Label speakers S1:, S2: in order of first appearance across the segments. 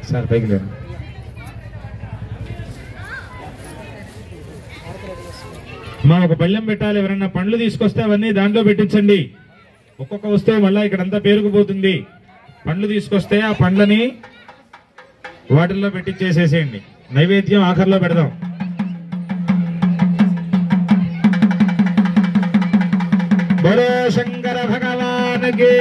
S1: Sir పైకి లేరు. మా ఒక పళ్ళెం పెట్టాలి. ఎవరన్నా పండ్లు తీసుకొస్తే అవన్నీ దాంట్లో పెట్టించండి. ఒక్కొక్క వస్తువు మళ్ళా ఇక్కడంతా పేరుకుపోతుంది. పండ్లు తీసుకొస్తే ఆ పండ్లని వాటిల్లో పెట్టించేసేసేయండి. నైవేద్యం ఆఖరిలో పెడదాం. బలో శంకర భగవానికి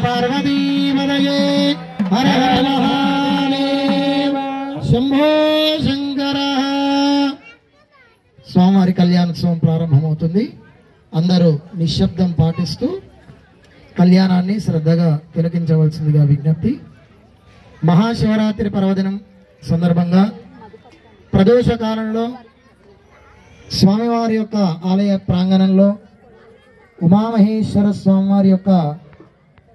S2: పార్వతీమదయే హర హర మహాదేవ శంభో శంకర. స్వామివారి కళ్యాణోత్సవం ప్రారంభమవుతుంది. అందరూ నిశ్శబ్దం పాటిస్తూ కళ్యాణాన్ని శ్రద్ధగా తిలకించవలసిందిగా విజ్ఞప్తి. మహాశివరాత్రి పర్వదినం సందర్భంగా ప్రదోష కాలంలో స్వామివారి యొక్క ఆలయ ప్రాంగణంలో ఉమామహేశ్వర స్వామివారి యొక్క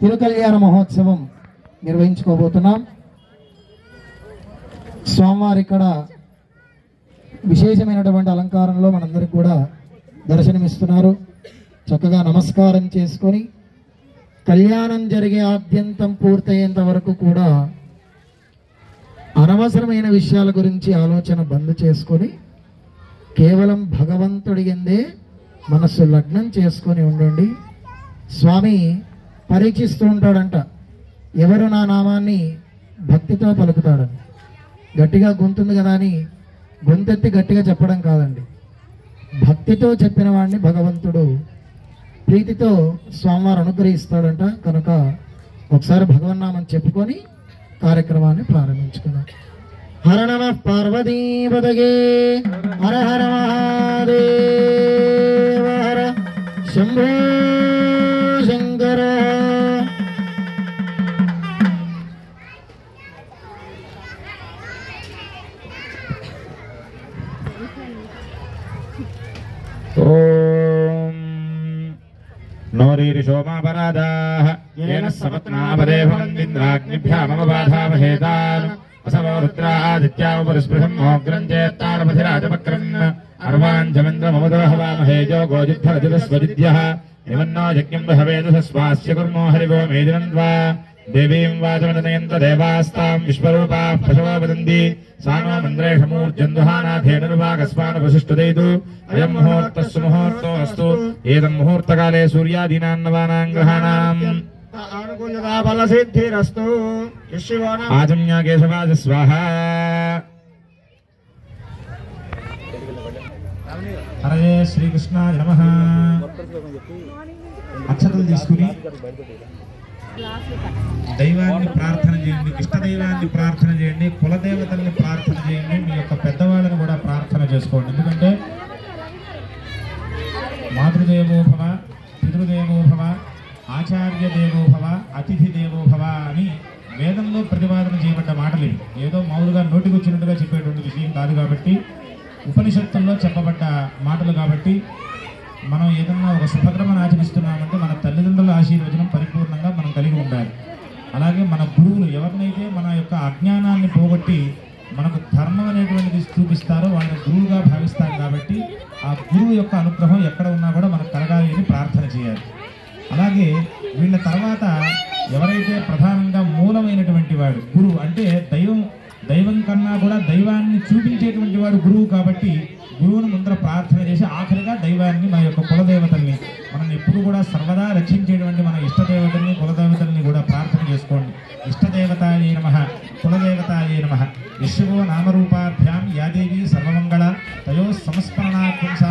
S2: తిరుకల్యాణ మహోత్సవం నిర్వహించుకోబోతున్నాం. స్వామివారి ఇక్కడ విశేషమైనటువంటి అలంకారంలో మనందరికి కూడా దర్శనమిస్తున్నారు. చక్కగా నమస్కారం చేసుకొని కళ్యాణం జరిగే ఆద్యంతం పూర్తయ్యేంత వరకు కూడా అనవసరమైన విషయాల గురించి ఆలోచన బంద్ చేసుకొని కేవలం భగవంతుడి యందే మనస్సు లగ్నం చేసుకొని ఉండండి. స్వామి పరీక్షిస్తూ ఉంటాడంట, ఎవరు నా నామాన్ని భక్తితో పలుకుతాడని. గట్టిగా గొంతుంది కదా అని గొంతెత్తి గట్టిగా చెప్పడం కాదండి. భక్తితో చెప్పిన వాడిని భగవంతుడు ప్రీతితో స్వామివారు అనుగ్రహిస్తాడంట. కనుక ఒకసారి భగవన్నామం చెప్పుకొని కార్యక్రమాన్ని ప్రారంభించుకున్నాం. హర నమః పార్వతీపతయే హర హర మహాదేవ హర శంభో శంకర.
S1: ఓం నోరీరిషోమాపరాధాః येन सपत्नापदे भवन्तीन्द्राग्निभ्यामवबाधामहेतान् असवो रुद्रादित्यामुपरिस्पृशम् मोग्रम् चेत्तारमधिराजपक्रम् अर्वाञ्चमिन्द्रममुदो हवामहे योगोजुद्धरजतस्वदिद्यः निमन्नो यज्ञम् बहवेदुषस्वास्य कुर्मो हरिवो मेदिनन्द्वा देवीम् वाचमनयन्त देवास्ताम् विश्वरूपाः पशवो वदन्ति सा नो मन्द्रेषमूर्जन्दुहानाथेनुर्वाकस्मानुपशिष्टुदैतु अयम् मुहूर्तः सुमुहूर्तो अस्तु एतम् मुहूर्तकाले सूर्यादीनाम् नवानाम् ग्रहाणाम्
S2: अनुकूलता बलसिद्धिरस्तु.
S1: आजम्या केशवाज स्वाहा. हरे శ్రీకృష్ణాయ నమః. అక్షతలు తీసుకుని దైవాన్ని ప్రార్థన చేయండి, ఇష్ట దైవాన్ని ప్రార్థన చేయండి, కులదేవతల్ని ప్రార్థన చేయండి, మీ యొక్క పెద్దవాళ్ళని కూడా ప్రార్థన చేసుకోండి. ఎందుకంటే మాతృదేవో భవ, పితృదేవో భవ, ఆచార్య దేవో భవ, అతిథి దేవో భవ అని వేదంలో ప్రతిపాదన చేయబడ్డ మాటలు ఇవి. ఏదో మామూలుగా నోటికి వచ్చినట్టుగా చెప్పేటువంటి విషయం కాదు కాబట్టి, ఉపనిషత్తుల్లో చెప్పబడ్డ మాటలు కాబట్టి, మనం ఏదన్నా ఒక శుభక్రమను ఆచరిస్తున్నామంటే మన తల్లిదండ్రుల ఆశీర్వచనం పరిపూర్ణంగా మనం కలిగి ఉండాలి. అలాగే మన గురువులు ఎవరినైతే మన యొక్క అజ్ఞానాన్ని పోగొట్టి మనకు ధర్మం అనేటువంటిది చూపిస్తారో వాళ్ళని గురువుగా భావిస్తాం కాబట్టి ఆ గురువు యొక్క అనుగ్రహం ఎక్కడ ఉన్నా కూడా మనకు కలగాలి అని ప్రార్థన చేయాలి. అలాగే వీళ్ళ తర్వాత ఎవరైతే ప్రధానంగా మూలమైనటువంటి వాడు గురువు అంటే దైవం కన్నా కూడా దైవాన్ని చూపించేటువంటి వాడు గురువు కాబట్టి గురువును ముందర ప్రార్థన చేసి ఆఖరిగా దైవాన్ని మన యొక్క కులదేవతల్ని మనం ఎప్పుడు కూడా సర్వదా రక్షించేటువంటి మన ఇష్టదేవతల్ని కులదేవతల్ని కూడా ప్రార్థన చేసుకోండి. ఇష్టదేవతాయే నమః, కులదేవతాయే నమః. యశవో నామరూపాభ్యాం యాదేవి సర్వమంగళ తయో సంస్మరణాత్మక